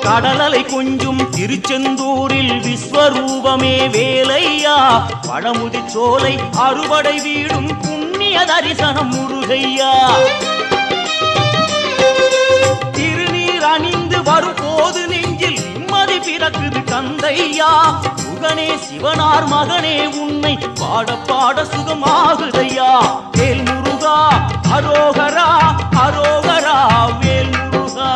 கடலலை கொஞ்சும் திருச்செந்தூரில் விஸ்வரூபமே வேலையா பழமுதி சோலை அறுபடை வீடும் புண்ணிய தரிசனம் முருகையா திருநீர் அணிந்து வரும் போது நெஞ்சில் நிம்மதி பிறக்குது கந்தையா சுகனே சிவனார் மகனே உன்னை பாட பாட சுகமாகுதையா வேல் முருகா அரோகரா அரோகரா வேல் முருகா